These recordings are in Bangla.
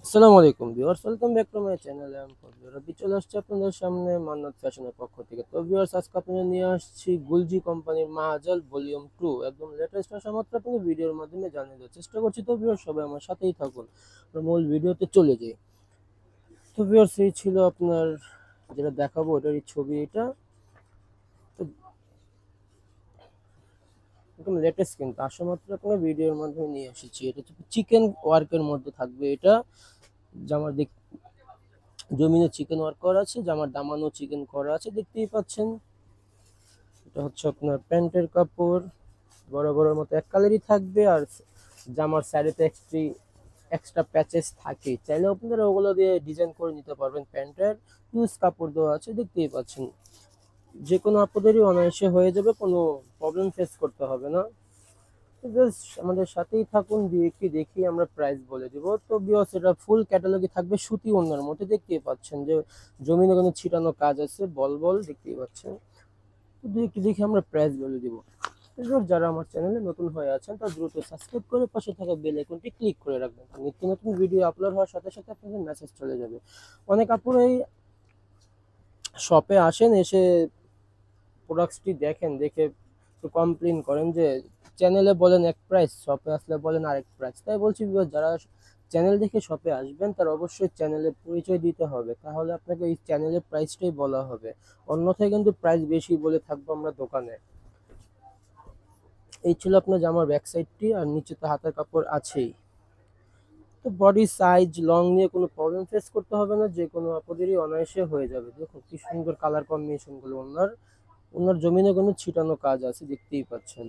আসসালামু আলাইকুম viewers, welcome back to my channel. আমি ফজলুর রবি, চলে আসছে আপনাদের সামনে মান্নাত ফ্যাশনের পক্ষ থেকে। তো ভিউয়ার্স, আজকে আপনাদের নিয়ে আসছি গুলজি কোম্পানির মাহাজাল ভলিউম 2, একদম লেটেস্ট আসা মাত্র আপনাদের ভিডিওর মাধ্যমে জানিয়ে দেওয়ার চেষ্টা করছি। তো ভিউয়ার্স, সবাই আমার সাথেই থাকুন, আমরা মূল ভিডিওতে চলে যাই। তো ভিউয়ার্স, এই ছিল আপনার যেটা দেখাবো ওটারই ছবি। এটা তো একদম লেটেস্ট, কিন্তু আসা মাত্র আপনার ভিডিওর মাধ্যমে নিয়ে এসেছি। এটা চিকেন ওয়ার্কের মধ্যে থাকবে। এটা জামার দিক জমিনে চিকেন ওয়ার্ক করা আছে, জামার দামানো চিকেন করা আছে, দেখতেই পাচ্ছেন। এটা হচ্ছে আপনার প্যান্টের কাপড়, বরাবরের মতো এক কালারই থাকবে। আর জামার সাইডেতে এক্সট্রা প্যাচেস থাকে, চাইলে আপনারা ওগুলো দিয়ে ডিজাইন করে নিতে পারবেন। প্যান্টের লুজ কাপড় দেওয়া আছে, দেখতেই পাচ্ছেন। যে কোনো আপনাদেরই অনায়াসে হয়ে যাবে, কোনো প্রবলেম ফেস করতে হবে না। তো জাস্ট আমাদের সাথেই থাকুন, দিয়ে একটি দেখি আমরা প্রাইস বলে দিব। তো বিকজ এটা ফুল ক্যাটালগে থাকবে সুতি ওড়নার মধ্যে, দেখতেই পাচ্ছেন যে জমিনে কোনো ছিটানো কাজ আছে, বল বল দেখতেই পাচ্ছেন। তো দুই একটু দেখে আমরা প্রাইস বলে দিব। এবার যারা আমার চ্যানেলে নতুন হয়ে আছেন তারা দ্রুত সাবস্ক্রাইব করে পাশে থাকা বেল আইকনটি ক্লিক করে রাখবেন। নিত্য নতুন ভিডিও আপলোড হওয়ার সাথে সাথে আপনাদের মেসেজ চলে যাবে। অনেক আপুরাই শপে আসেন, এসে প্রোডাক্টসটি দেখেন, দেখে তো কমপ্লেন করেন যে চ্যানেলে বলেন এক প্রাইস, শপে আসলে বলেন আরেক প্রাইস। তাই বলছি viewers, যারা চ্যানেল দেখে শপে আসবেন তার অবশ্যই চ্যানেলের পরিচয় দিতে হবে, তাহলে আপনাকে এই চ্যানেলের প্রাইসটাই বলা হবে। অন্যথায় কিন্তু প্রাইস বেশি বলে থাকবো আমরা দোকানে। এই ছিল আপনার জামার ব্যাক সাইডটি, আর নিচে তো হাতের কাপড় আছেই। তো বডি সাইজ লং নিয়ে কোনো প্রবলেম ফেস করতে হবে না, যে কোনো আপদেরই অনায়াসে হয়ে যাবে। দেখুন কি সুন্দর কালার কম্বিনেশন গুলো। ওনার ওনার জমিনে কোনো ছিটানো কাজ আছে, দেখতেই পাচ্ছেন।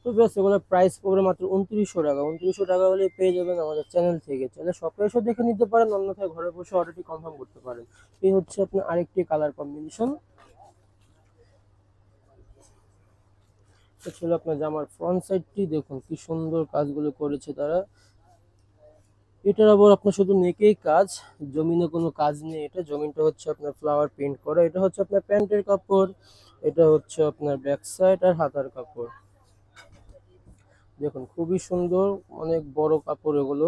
তো বেশ, এগুলো প্রাইস পড়বে মাত্র 2900 টাকা। 2900 টাকা হলে পেয়ে যাবেন আমাদের চ্যানেল থেকে। চ্যানেল শপে এসে দেখে নিতে পারেন, অন্যথায় ঘরে বসে অর্ডারটি কনফার্ম করতে পারেন। এই হচ্ছে আপনার আরেকটি কালার কম্বিনেশন। তো ছিল আপনার জামার ফ্রন্ট সাইডটি, দেখুন কি সুন্দর কাজগুলো করেছে তারা। এটার আবার আপনার শুধু নেকেই কাজ, জমিনে কোনো কাজ নেই। এটা জমিনটা হচ্ছে আপনার ফ্লাওয়ার প্রিন্ট করা। এটা হচ্ছে আপনার প্যান্টের কাপড়, এটা হচ্ছে আপনার ব্যাক সাইড আর হাতার কাপড়। দেখুন খুবই সুন্দর, অনেক বড় কাপড় এগুলো।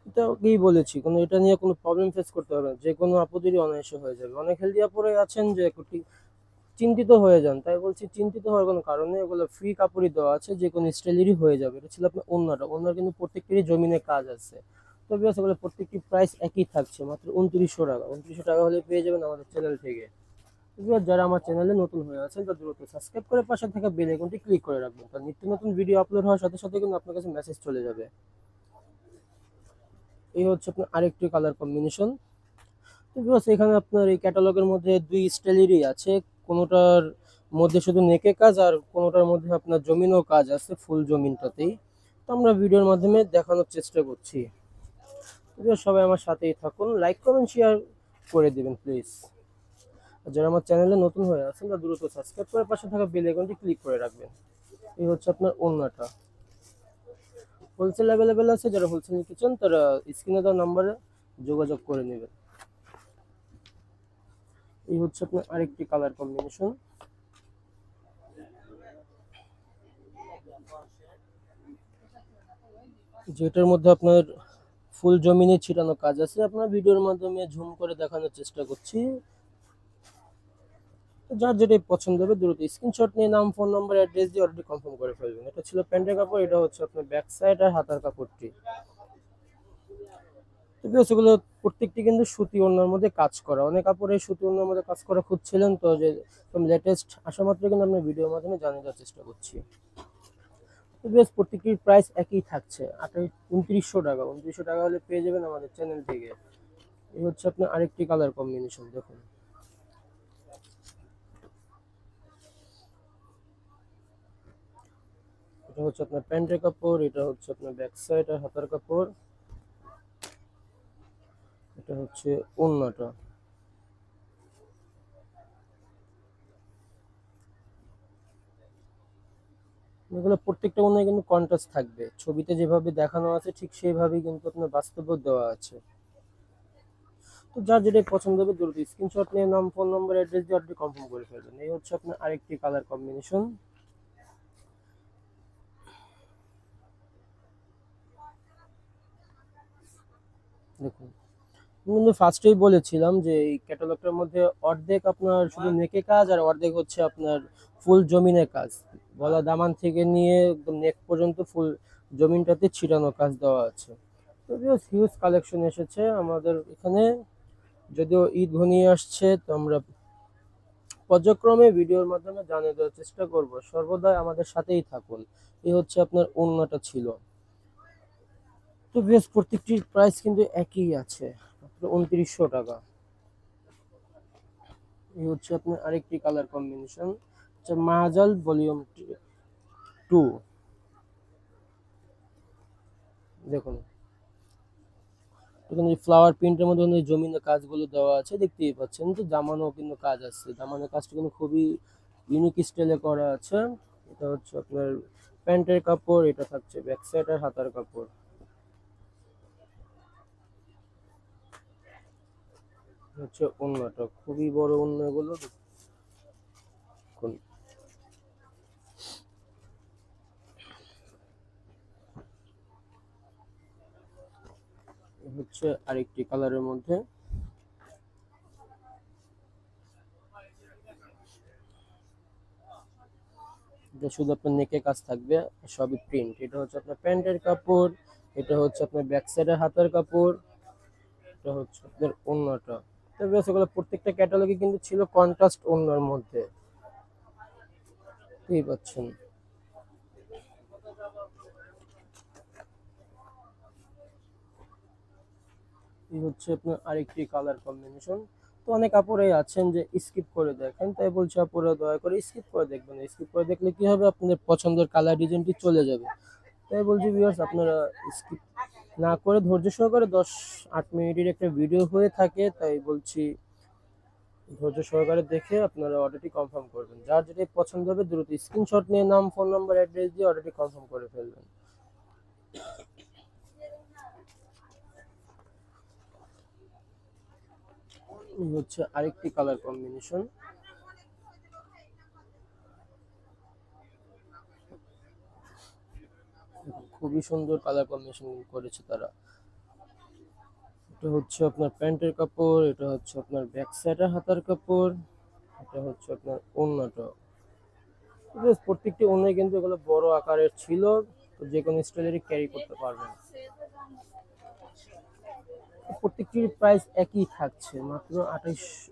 এটা আগেই বলেছি, কোনো এটা নিয়ে কোনো প্রবলেম ফেস করতে হবে না, যে কোনো আপুদেরই অনায়াসে হয়ে যাবে। অনেক হেলদি আপুরে আছেন যে একটু চিন্তিত হয়ে যান, তাই বলছি চিন্তিত হওয়ার কোনো কারণ নেই। এগুলো ফ্রি কাপড়ই দেওয়া আছে, যে কোনো স্টাইলেরই হয়ে যাবে। এটা ছিল আপনার ওড়নাটা। ওড়নার কিন্তু প্রত্যেকটিরই জমিনে কাজ আছে। তো বিকজ এগুলো প্রত্যেকটি প্রাইস একই থাকছে, মাত্র 2900 টাকা। 2900 টাকা হলে পেয়ে যাবেন আমাদের চ্যানেল থেকে। এবার যারা আমার চ্যানেলে নতুন হয়ে আছেন তারা দ্রুত সাবস্ক্রাইব করে পাশে থাকা বেল আইকনটি ক্লিক করে রাখবেন, কারণ নিত্য নতুন ভিডিও আপলোড হওয়ার সাথে সাথে কিন্তু আপনার কাছে মেসেজ চলে যাবে। এই হচ্ছে আপনার আরেকটি কালার কম্বিনেশন। তো ভিউয়ার্স, এখানে আপনার এই ক্যাটালগের মধ্যে দুই স্টাইলেরই আছে। কোনোটার মধ্যে শুধু নেকে কাজ, আর কোনোটার মধ্যে আপনার জমিনও কাজ আছে, ফুল জমিনটাতেই। তো আমরা ভিডিওর মাধ্যমে দেখানোর চেষ্টা করছি। তো ভিউয়ার্স, সবাই আমার সাথেই থাকুন, লাইক কমেন্ট শেয়ার করে দিবেন প্লিজ। আর যারা আমার চ্যানেলে নতুন হয়ে আছেন তারা দ্রুত সাবস্ক্রাইব করে পাশে থাকা বেল আইকনটি ক্লিক করে রাখবেন। এই হচ্ছে আপনার ওড়নাটা। হোলসেল অ্যাভেলেবেল আছে, যারা হোলসেল নিতে চান তারা স্ক্রিনে দেওয়া নাম্বারে যোগাযোগ করে নেবেন। এই হচ্ছে আপনার আরেকটি কালার কম্বিনেশন, যেটার মধ্যে আপনার ফুল জমিনে ছিটানো কাজ আছে। আপনার ভিডিওর মাধ্যমে ঝুম করে দেখানোর চেষ্টা করছি। তো যার যেটাই পছন্দ হবে দ্রুত স্ক্রিনশট নিয়ে নাম, ফোন নাম্বার, অ্যাড্রেস দিয়ে অলরেডি কনফার্ম করে ফেলবেন। এটা ছিল প্যান্টের কাপড়, এটা হচ্ছে আপনার ব্যাক সাইড আর হাতার কাপড়টি। তো বিকজ এগুলো প্রত্যেকটি কিন্তু সুতি ওড়নার মধ্যে কাজ করা। অনেক কাপড়ে সুতি ওড়নার মধ্যে কাজ করা খুঁজছিলেন, তো যে লেটেস্ট আসা মাত্র কিন্তু আমরা ভিডিওর মাধ্যমে জানিয়ে দেওয়ার চেষ্টা করছি। তো বিকজ প্রত্যেকটির প্রাইস একই থাকছে, 2900 টাকা। 2900 টাকা হলে পেয়ে যাবেন আমাদের চ্যানেল থেকে। এই হচ্ছে আপনার আরেকটি কালার কম্বিনেশন, দেখুন। এটা হচ্ছে আপনার প্যান্টের কাপড়, এটা হচ্ছে আপনার ব্যাক সাইড আর হাতার কাপড়, এটা হচ্ছে ওড়নাটা। এগুলো প্রত্যেকটা ওড়নায় কিন্তু কন্ট্রাস্ট থাকবে, ছবিতে যেভাবে দেখানো আছে ঠিক সেইভাবেই কিন্তু আপনার বাস্তবেও দেওয়া আছে। তো যার যেটাই পছন্দ হবে দ্রুত স্ক্রিনশট নিয়ে নাম, ফোন নম্বর, অ্যাড্রেস দিয়ে অলরেডি কনফার্ম করে ফেলবেন। এই হচ্ছে আপনার আরেকটি কালার কম্বিনেশন। দেখুন, আমি কিন্তু ফার্স্টেই বলেছিলাম যে এই ক্যাটালগটার মধ্যে অর্ধেক আপনার শুধু নেকে কাজ আর অর্ধেক হচ্ছে আপনার ফুল জমিনের কাজ। গলা দামান থেকে নিয়ে একদম নেক পর্যন্ত ফুল জমিনটাতে ছিটানো কাজ দেওয়া আছে। তো হিউজ কালেকশন এসেছে আমাদের এখানে। যদিও ঈদ ঘনিয়ে আসছে, তো আমরা পর্যায়ক্রমে ভিডিওর মাধ্যমে জানিয়ে দেওয়ার চেষ্টা করব। সর্বদাই আমাদের সাথেই থাকুন। এই হচ্ছে আপনার ওড়নাটা ছিল। তো বেশ প্রত্যেকটির প্রাইস কিন্তু একই আছে, মাত্র ২৯০০ টাকা। এই হচ্ছে আপনার আরেকটি কালার কম্বিনেশন, হচ্ছে মাহাজাল ভলিউম 2। দেখুন, এখানে ফ্লাওয়ার প্রিন্টের মধ্যে কিন্তু জমিনের কাজগুলো দেওয়া আছে, দেখতেই পাচ্ছেন। তো জামানো কিন্তু কাজ আছে, জামানোর কাজটা কিন্তু খুবই ইউনিক স্টাইলে করা আছে। এটা হচ্ছে আপনার প্যান্টের কাপড়, এটা থাকছে ব্যাক সাইড আর হাতার কাপড়। হচ্ছে ওড়নাটা খুবই বড় ওড়না গুলো দেখুন। হচ্ছে আরেকটি কালারের মধ্যে, এটা শুধু আপনার নেকে কাজ থাকবে, সবই প্রিন্ট। এটা হচ্ছে আপনার প্যান্টের কাপড়, এটা হচ্ছে আপনার ব্যাক সাইডের হাতার কাপড়, এটা হচ্ছে আপনার ওড়নাটা। তবে সেগুলো প্রত্যেকটা ক্যাটালগে কিন্তু ছিল কন্ট্রাস্ট ওড়নার মধ্যে, বুঝতেই পাচ্ছেন। এই হচ্ছে আপনার আরেকটি কালার কম্বিনেশন। তো অনেক আপুরাই আছেন যে স্কিপ করে দেখেন, তাই বলছি আপুরা দয়া করে স্কিপ করে দেখবেন। স্কিপ করে দেখলে কি হবে, আপনাদের পছন্দের কালার ডিজাইনটি চলে যাবে। তাই বলছি ভিউয়ার্স, আপনারা স্কিপ না করে ধৈর্য সহকারে 10-8 মিনিটের একটা ভিডিও হয়ে থাকে, তাই বলছি ধৈর্য সহকারে দেখে আপনারা অর্ডারটি কনফার্ম করবেন। যার যেটাই পছন্দ হবে দ্রুত স্ক্রিনশট নিয়ে নাম, ফোন নাম্বার, অ্যাড্রেস দিয়ে অর্ডারটি কনফার্ম করে ফেলবেন। এই হচ্ছে আরেকটি কালার কম্বিনেশন, খুবই সুন্দর কালার কম্বিনেশন করেছে তারা। এটা হচ্ছে আপনার প্যান্টের কাপড়, এটা হচ্ছে আপনার ব্যাক সাইডের হাতার কাপড়, এটা হচ্ছে আপনার ওড়নাটা। প্রত্যেকটি ওড়নাই কিন্তু এগুলো বড় আকারের ছিল, তো যে কোনো স্টাইলেরই ক্যারি করতে পারবেন। প্রত্যেকটির প্রাইস একই থাকছে, মাত্র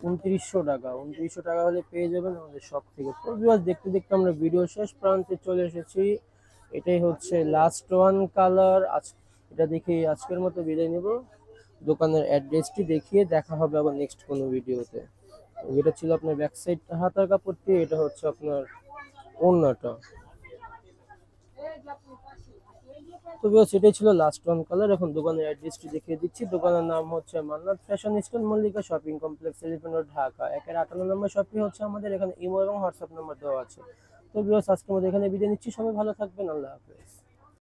২৯০০ টাকা। ২৯০০ টাকা হলে পেয়ে যাবেন আমাদের শপ থেকে। তো ভিউয়ার্স, দেখতে দেখতে আমরা ভিডিও শেষ প্রান্তে চলে এসেছি। এটাই হচ্ছে লাস্ট ওয়ান কালার। এটা দেখে আজকের মতো বিদায় নেব। দোকানের অ্যাড্রেসটি দেখিয়ে দেখা হবে আবার নেক্সট কোনো ভিডিওতে। এটা ছিল আপনার ব্যাক সাইড হাতার কাপড়টি, এটা হচ্ছে আপনার ওড়নাটা। তো সেটাই ছিল লাস্ট ওয়ান কালার। এখন দোকানের অ্যাড্রেসটি দেখিয়ে দিচ্ছি। দোকানের নাম হচ্ছে Mannat fashion store, Mallika shopping complex, elephant road, Dhaka. ১-৫৮ নম্বর শপটি হচ্ছে আমাদের এখানে। ইমো এবং হোয়াটসঅ্যাপ নাম্বার দেওয়া আছে। তো ভিউয়ার্স, আজকের মধ্যে এখানে বিদায় নিচ্ছি। সবাই ভালো থাকবেন, আল্লাহ হাফেজ।